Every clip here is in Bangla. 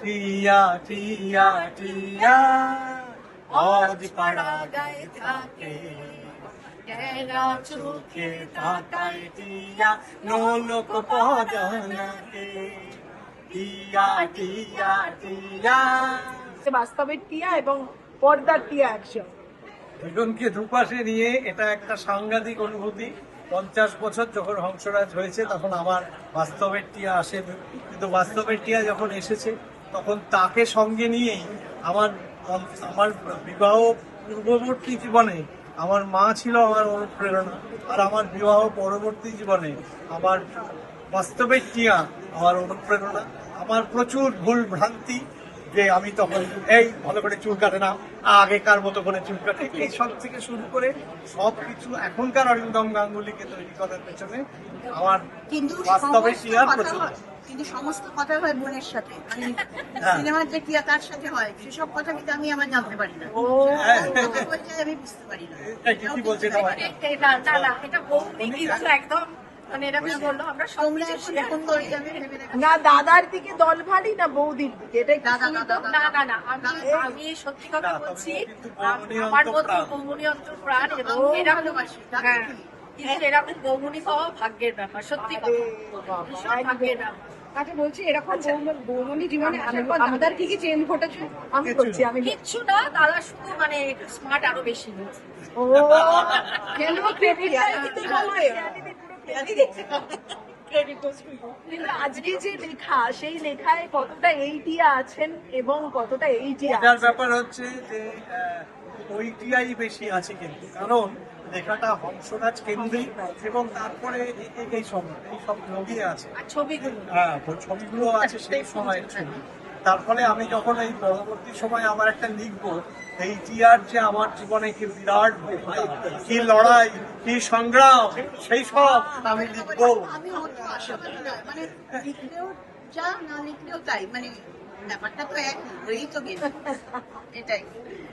টিয়া টিয়া টিয়া আজ পাড়া গায়ে থাকে, টেরা চোখে তাকায় টিয়া নোলক পজানাকে। টিয়া টিয়া টিয়া। বাস্তবের টিয়া এবং পর্দার টিয়া একসঙ্গে। দুজনকে দুপাশে নিয়ে এটা একটা সাংঘাতিক অনুভূতি। 50 বছর যখন হংসরাজ হয়েছে তখন আমার বাস্তবের টিয়া আসে, কিন্তু বাস্তবের টিয়া যখন এসেছে তখন তাকে সঙ্গে নিয়েই আমার আমার বিবাহ পূর্ববর্তী জীবনে আমার মা ছিল আমার অনুপ্রেরণা, আর আমার বিবাহ পরবর্তী জীবনে আমার বাস্তবের টিয়া আমার অনুপ্রেরণা। আমার প্রচুর ভুল ভ্রান্তি, যে আমি তখন এই ভালো করে চুল কাটে না, আগেকার মতো করে চুল কাটে, এই সব থেকে শুরু করে সবকিছু এখনকার অরিন্দম গাঙ্গুলিকে তৈরি করার পেছনে আমার কিন্তু বাস্তবে টিয়ার প্রচুর। কিন্তু সমস্ত কথা হয় বোনের সাথে, সিনেমার যে টিয়া তার সাথে হয়, সেসব কথা কিন্তু আমি আমার জানতে পারি না, আমি বুঝতে পারি না। কি বলছে না না, এটা বৌদি কিন্তু একদম মানে এরকম বললো, আমরা তোমরা এখন বলছি আমি ভেবে দেখি না দাদার দিকে দল ভারী না বৌদির দিকে, এটা দাদা দাদা না না না, আমি সত্যি কথা বলছি, আমার মতো বৌমনি অন্তঃপ্রাণ এবং এরকম ভালোবাসি হ্যাঁ, কিন্তু এরকম বৌমনি পাওয়া ভাগ্যের ব্যাপার, সত্যি কথা ভীষণ ভাগ্যের ব্যাপার। আচ্ছা বলছি, এরকম বৌমনি জীবনে আসার পর দাদার কি কি চেঞ্জ ঘটেছে? আমি বলছি আমি কিচ্ছু না, দাদা শুধু মানে স্মার্ট আরো বেশি হয়েছে। ও কেন ক্রেডিটটা দিতে হবে? কিন্তু আজকে যে লেখা, সেই লেখায় কতটা এই টিয়া আছেন এবং কতটা এই টিয়া এটার ব্যাপার হচ্ছে যে ওই টিয়াই বেশি আছে, কিন্তু কারণ লেখাটা হংসরাজ কেন্দ্রিক এবং তারপরে এই সব ছবি আছে, ছবিগুলো হ্যাঁ ছবিগুলো আছে সেই সময়ের ছবি। তার ফলে আমি যখন এই পরবর্তী সময় আমার একটা লিখবো, এই টিয়ার যে আমার জীবনে কি বিরাট কি লড়াই, কি সংগ্রাম, সেই সব আমি লিখবো। আমি অত আশাবাদী নয়, মানে লিখলেও যা না লিখলেও তাই, মানে ব্যাপারটা তো এক হয়েই তো গেছে, এটাই।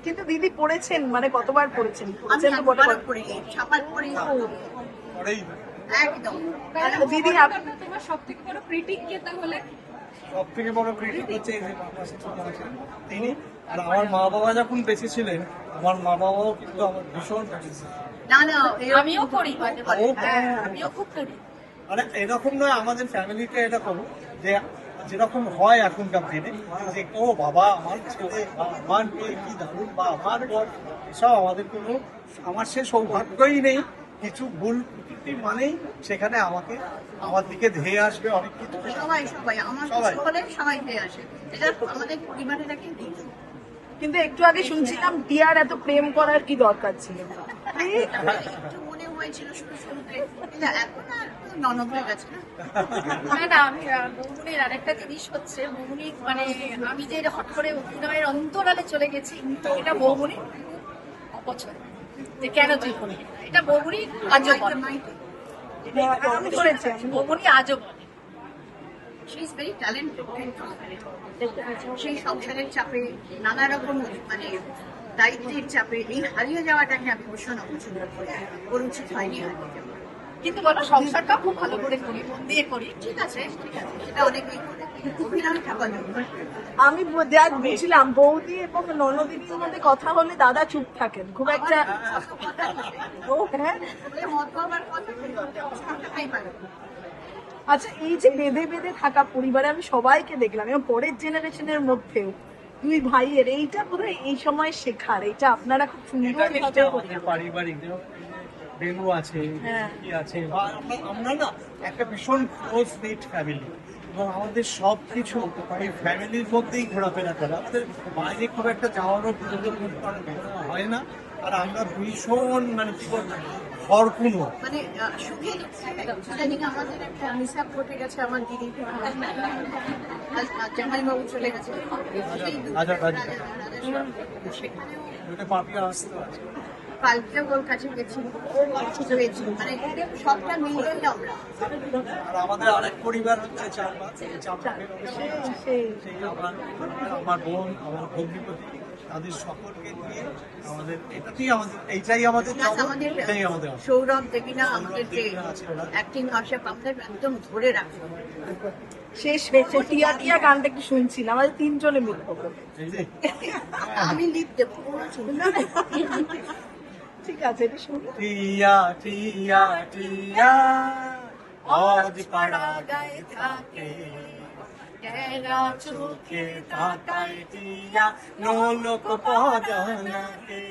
কিন্তু দিদি পড়েছেন, মানে কতবার পড়েছেন? আমি একবারও পড়িনি, ছাপার পড়েই পরেই একদম। দিদি তোমার সব থেকে বড় ক্রিটিক কে তাহলে? সব থেকে বড় ক্রিটিক হচ্ছে এই যে বাবা ছোট আছেন তিনি। আর আমার মা বাবা যখন বেঁচে ছিলেন, আমার মা বাবাও কিন্তু আমার ভীষণ ক্রিটিসিজম। না না, আমিও করি, আমিও খুব করি। মানে এরকম নয়, আমাদের ফ্যামিলিতে এরকম যে যেরকম হয় এখনকার দিনে, যে ও বাবা আমার ছেলে বা আমার মেয়ে কি দারুণ বা আমার বর, এসব আমাদের কোনো, আমার সে সৌভাগ্যই নেই। কিছু ভুল ত্রুটি মানেই সেখানে আমাকে আমার দিকে ধেয়ে আসবে অনেক কিছু। সবাই সবাই আমার সবাই। হলে সবাই পেয়ে আসে, এটা আমাদের পরিবারের একটা দিক। কিন্তু একটু আগে শুনছিলাম টিয়ার এত প্রেম করার কি দরকার ছিল? একটু মনে হয়েছিল শুরু শুরুতে, কিন্তু এখন আর ননদ হয়ে গেছে না। না না, আমি বৌমনির আরেকটা জিনিস হচ্ছে, বৌমনি মানে আমি যে হট করে অভিনয়ের অন্তরালে চলে গেছি, এটা বৌমনি অপছন্দ, যে কেন তুই করলি না? এটা বৌমনি আজও বলে, আমি করেছি, বৌমনি আজও বলে। শি ইজ ভেরি ট্যালেন্টেড, সেই সংসারের চাপে, নানা রকম মানে দায়িত্বের চাপে এই হারিয়ে যাওয়াটাকে আমি ভীষণ অপছন্দ করি, ওর উচিত হয়নি হারিয়ে যাওয়া। কিন্তু বলো, সংসারটা খুব ভালো করে করি, মন দিয়ে করি। ঠিক আছে, সেটা অনেকেই করে, অভিনয়টা বলো। আমি যা বুঝলাম, বৌদি এবং ননদিনীর মধ্যে কথা হলে দাদা চুপ থাকেন, খুব একটা। ও হ্যাঁ, মত বাবার কথা কথাই পারে। আচ্ছা, এই যে বেঁধে বেঁধে থাকা পরিবারে আমি সবাইকে দেখলাম, এবং পরের জেনারেশনের মধ্যেও দুই ভাইয়ের, এইটা বোধহয় এই সময় শেখার, এটা আপনারা খুব সুন্দর ভাবে পারিবারিক বেনু আছে, হ্যাঁ। কি আছে, বা আমরা না একটা ভীষণ ক্লোজ নিট ফ্যামিলি, এবং আমাদের সবকিছু এই ফ্যামিলির মধ্যেই ঘোরাফেরা করে, আমাদের বাইরে খুব একটা যাওয়ারও হয় না। আর আমরা ভীষণ মানে কি বলবো, ভরপুর। মানে সুখে জানি না, আমাদের একটা মিসআপ ঘটে গেছে, আমার দিদি জামাইবাবু চলে গেছে, ওটা পাপিয়া আসতে আছে, কালকেও ওর কাছে গেছি, অসুস্থ হয়েছি, মানে সবটা মিলিয়ে আমরা। আর আমাদের আরেক পরিবার হচ্ছে চারপাশ, সেই আমার বোন, আমার ভগ্নিপতি, তাদের সকলকে নিয়ে আমাদের এইটাই আমাদের এটাই আমাদের সৌরভ দেবীনা আমাদের যে অ্যাক্টিং ভাষা আমাদের একদম ধরে রাখে। শেষ হয়েছে টিয়া টিয়া গানটা একটু শুনছিলাম আমাদের তিনজনে মিলে আমি লিপ দেবো ঠিক আছে এটা শুনি টিয়া টিয়া টিয়া আজ পাড়া গায়ে থাকে তেরা চোখে তাকায় টিয়া নোলক পদানাকে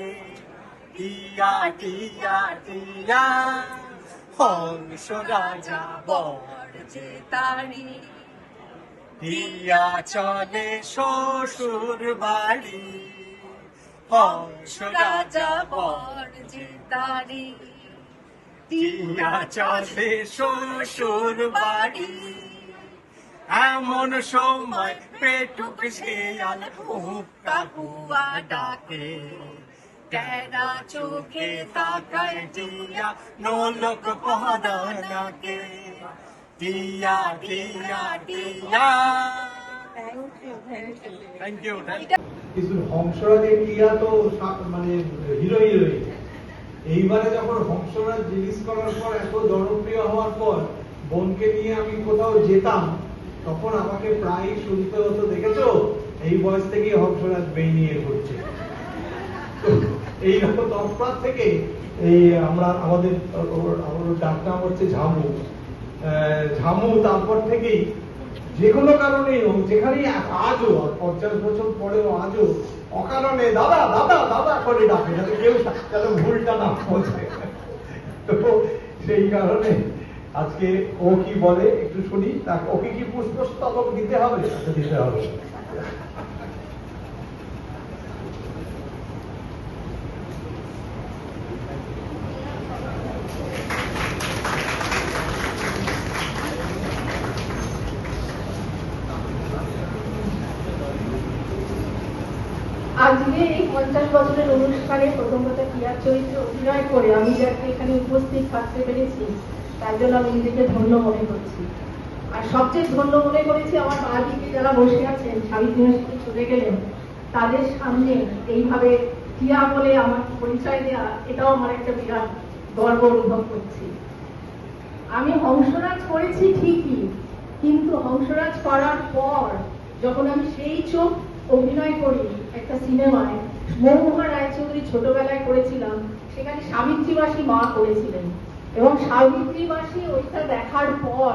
টিয়া টিয়া টিয়া হংস রাজা বর যে তারি টিয়া চলে শ্বশুর বাড়ি হংস রাজা বর যে তারি টিয়া চলে শ্বশুর বাড়ি এমন সময় পেটুক শেয়াল হুক্কা হুয়া ডাকে তেরা চোখে তাকায় টিয়া নোলক পদানাকে টিয়া টিয়া টিয়া থ্যাংক ইউ কিন্তু হংসরাজের টিয়া তো মানে হিরো হিরোইন। এইবারে যখন হংসরাজ রিলিজ করার পর এত জনপ্রিয় হওয়ার পর বোনকে নিয়ে আমি কোথাও যেতাম, তখন আমাকে প্রায় শুনতে হতো, দেখেছো এই বয়স থেকেই হংসরাজ বেই নিয়ে ঘুরছে। এইরকম তৎপর থেকে এই আমরা আমাদের ডাক নাম হচ্ছে ঝামু। ঝামু তারপর থেকেই যে কোনো কারণেই হোক, যেখানেই আজও 50 বছর পরেও আজও অকারণে দাদা দাদা দাদা করে ডাকে, যাতে কেউ যাতে ভুলটা না পৌঁছে। তো সেই কারণে আজকে ও কি বলে একটু শুনি। ওকে কি পুষ্পস্তবক দিতে হবে? আচ্ছা, দিতে হবে। আজকে এই 50 বছরের অনুষ্ঠানে প্রথম কথা টিয়ার চরিত্রে অভিনয় করে আমি যাতে এখানে উপস্থিত থাকতে পেরেছি তার জন্য আমি নিজেকে ধন্য মনে করছি। আর সবচেয়ে ধন্য মনে করেছি আমার বাড়িতে যারা বসে আছেন, সাবিত্রী মাসিকে চলে গেলেন, তাদের সামনে এইভাবে টিয়া বলে আমার পরিচয় দেওয়া, এটাও আমার একটা বিরাট গর্ব অনুভব করছি। আমি হংসরাজ করেছি ঠিকই, কিন্তু হংসরাজ করার পর যখন আমি সেই চোখ অভিনয় করি একটা সিনেমায়, মৌমোহা রায়চৌধুরী ছোটবেলায় করেছিলাম, সেখানে সাবিত্রী মাসি মা করেছিলেন, এবং সাবিত্রী মাসি ওইটা দেখার পর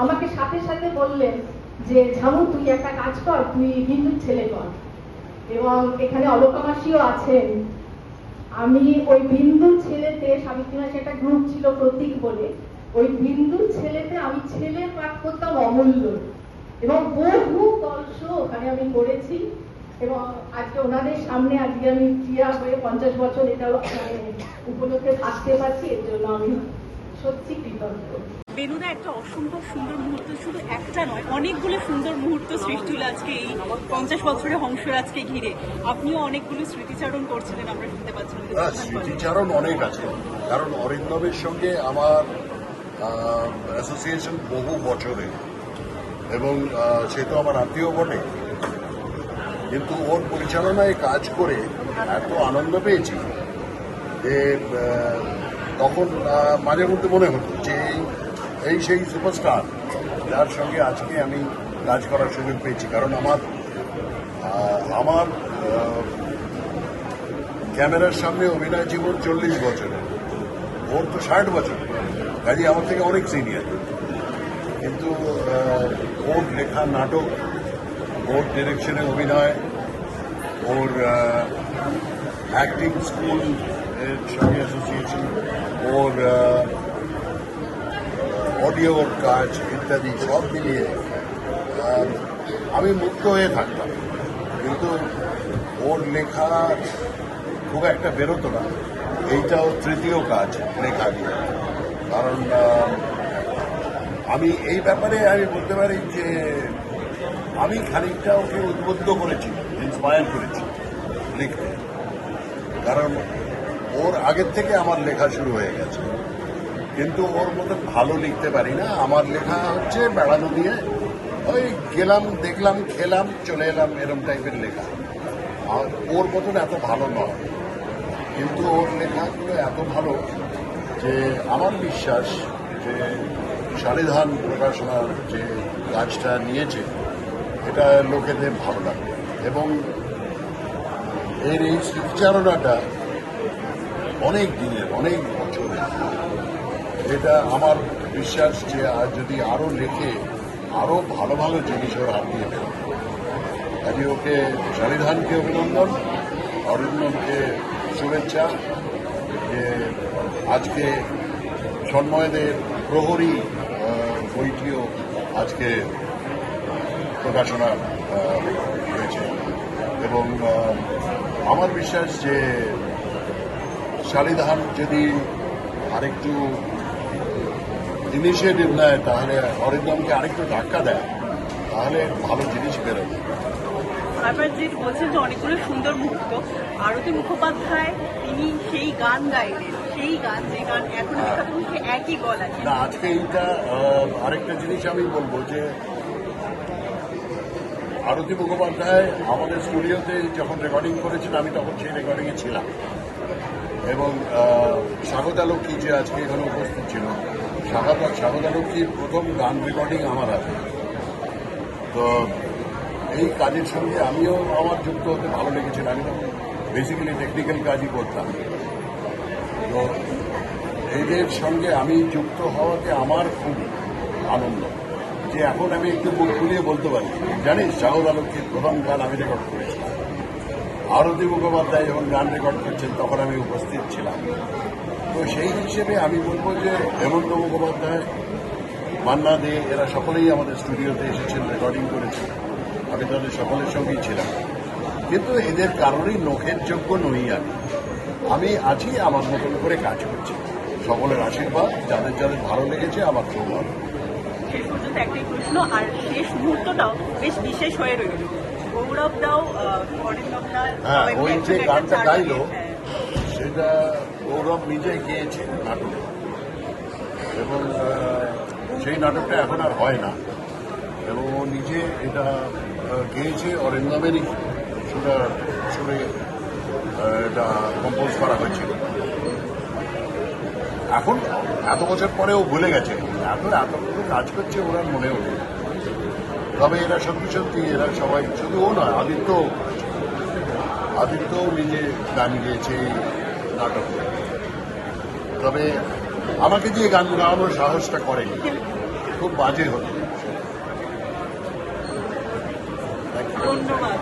আমাকে সাথে সাথে বললেন যে ঝামু তুই একটা কাজ কর, তুই হিন্দুর ছেলে কর। এবং এখানে অলকা মাসিও আছেন। আমি ওই বিন্দুর ছেলেতে, সাবিত্রী মাসি একটা গ্রুপ ছিল প্রতীক বলে, ওই বিন্দুর ছেলেতে আমি ছেলের পাঠ করতাম অমূল্য, এবং বহু গল্প ওখানে আমি করেছি। এবং আজকে ওনাদের সামনে আজকে আমি টিয়া হয়ে 50 বছর এটাও উপলক্ষে থাকতে পারছি, এর জন্য আমি সত্যি কৃতজ্ঞ। বেনুদা একটা অসম্ভব সুন্দর মুহূর্ত, শুধু একটা নয় অনেকগুলো সুন্দর মুহূর্ত সৃষ্টি হলো আজকে এই 50 বছরের হংসরাজকে ঘিরে। আপনিও অনেকগুলো স্মৃতিচারণ করছিলেন, আমরা শুনতে পাচ্ছিলাম। স্মৃতিচারণ অনেক আছে, কারণ অরিন্দমের সঙ্গে আমার অ্যাসোসিয়েশন বহু বছরে, এবং সে তো আমার আত্মীয় বটে, কিন্তু ওর পরিচালনায় কাজ করে এত আনন্দ পেয়েছি যে তখন মাঝে মধ্যে মনে হতো যে এই সেই সুপারস্টার যার সঙ্গে আজকে আমি কাজ করার সুযোগ পেয়েছি। কারণ আমার ক্যামেরার সামনে অভিনয় জীবন 40 বছরের, ওর তো 60 বছর, কাজে আমার থেকে অনেক সিনিয়র। কিন্তু ওর লেখা নাটক, ওর ডিরেকশনে অভিনয়, ওর অ্যাক্টিং স্কুল এর সঙ্গে অ্যাসোসিয়েশন, ওর অডিওর কাজ ইত্যাদি সব মিলিয়ে আমি মুক্ত হয়ে থাকতাম। কিন্তু ওর লেখা খুব একটা বেরোতো না। এইটাও তৃতীয় কাজ লেখা নিয়ে, কারণ আমি এই ব্যাপারে আমি বলতে পারি যে আমি খানিকটা ওকে উদ্বুদ্ধ করেছি, ইন্সপায়ার করেছি লিখতে, কারণ ওর আগের থেকে আমার লেখা শুরু হয়ে গেছে, কিন্তু ওর মতো ভালো লিখতে পারি না। আমার লেখা হচ্ছে বেড়ানো দিয়ে ওই গেলাম, দেখলাম, খেলাম, চলে এলাম, এরম টাইপের লেখা। আর ওর মতন এত ভালো নয়, কিন্তু ওর লেখাগুলো এত ভালো যে আমার বিশ্বাস যে শালিধান প্রকাশনার যে কাজটা নিয়েছে এটা লোকেদের ভালো লাগবে এবং এর এই স্মৃতিচারণাটা অনেক দিনের, অনেক বছরের। এটা আমার বিশ্বাস যে যদি আরো লেখে আরো ভালো ভালো জিনিস ওর হাত দিয়ে বেরোবে। কাজে ওকে শালিধানকে অভিনন্দন, অরিন্দমকে শুভেচ্ছা যে আজকে সন্ময়দের প্রহরী বইটিও আজকে প্রকাশনা হয়েছে এবং আমার বিশ্বাস যে শালিধান যদি আরেকটু ইনিশিয়েটিভ নেয়, তাহলে অরিন্দমকে আরেকটু ধাক্কা দেয়, তাহলে ভালো জিনিস বেরোবে। আপনার যে বলছেন যে অনেকগুলো সুন্দর মুহূর্ত, আরতি মুখোপাধ্যায় তিনি সেই গান গাইলেন, সেই গান যে গান এখন মুখে একই গলা। না, আজকে এইটা আরেকটা জিনিস আমি বলবো যে আরতি মুখোপাধ্যায় আমাদের স্টুডিওতে যখন রেকর্ডিং করেছেন আমি তখন সেই রেকর্ডিংয়ে ছিলাম এবং স্বাগতা লক্ষ্মী যে আজকে এখানে উপস্থিত ছিল, স্বাগতা লক্ষ্মীর প্রথম গান রেকর্ডিং আমার হাতে। তো এই কাজের সঙ্গে আমিও আমার যুক্ত হতে ভালো লেগেছিল। আমি তখন বেসিক্যালি টেকনিক্যাল কাজই করতাম। তো এদের সঙ্গে আমি যুক্ত হওয়াতে আমার খুব আনন্দ যে এখন আমি একটু মুখ খুলিয়ে বলতে পারি, জানিস শাহদ আলমীর প্রথম গান আমি রেকর্ড করেছিলাম। আরতি মুখোপাধ্যায় যখন গান রেকর্ড করছেন তখন আমি উপস্থিত ছিলাম। তো সেই হিসেবে আমি বলবো যে হেমন্ত মুখোপাধ্যায়, মান্না দে এরা সকলেই আমাদের স্টুডিওতে এসেছেন, রেকর্ডিং করেছেন। আমি তাদের সকলের সঙ্গেই ছিলাম, কিন্তু এদের কারোরই নখের যোগ্য নই। আমি আছি আমার মতন করে কাজ করছি। সকলের আশীর্বাদ, যাদের যাদের ভালো লেগেছে আমার খুব ভালো। শেষ পর্যন্ত একটাই প্রশ্ন, আর শেষ মুহূর্তটাও বেশ বিশেষ হয়ে রইল। গৌরব দাও, অরিন্দম দা, হ্যাঁ, ওই যে গানটা গাইলো হ্যাঁ। সেটা গৌরব নিজে গেয়েছে নাটকে এবং সেই নাটকটা এখন আর হয় না এবং ও নিজে এটা গেয়েছে। অরিন্দমেরই সুরে এটা কম্পোজ করা হয়েছিল। এখন এত বছর পরেও ভুলে গেছে, এখন এতগুলো কাজ করছে ওরা মনে ওঠে। তবে এরা সত্যি সত্যি এরা সবাই, শুধু ও নয়, আদিত্যও নিজে গান গেয়েছে এই নাটকে। তবে আমাকে দিয়ে গান গাওয়ানোর সাহসটা করেনি, খুব বাজে হতো। ধন্যবাদ।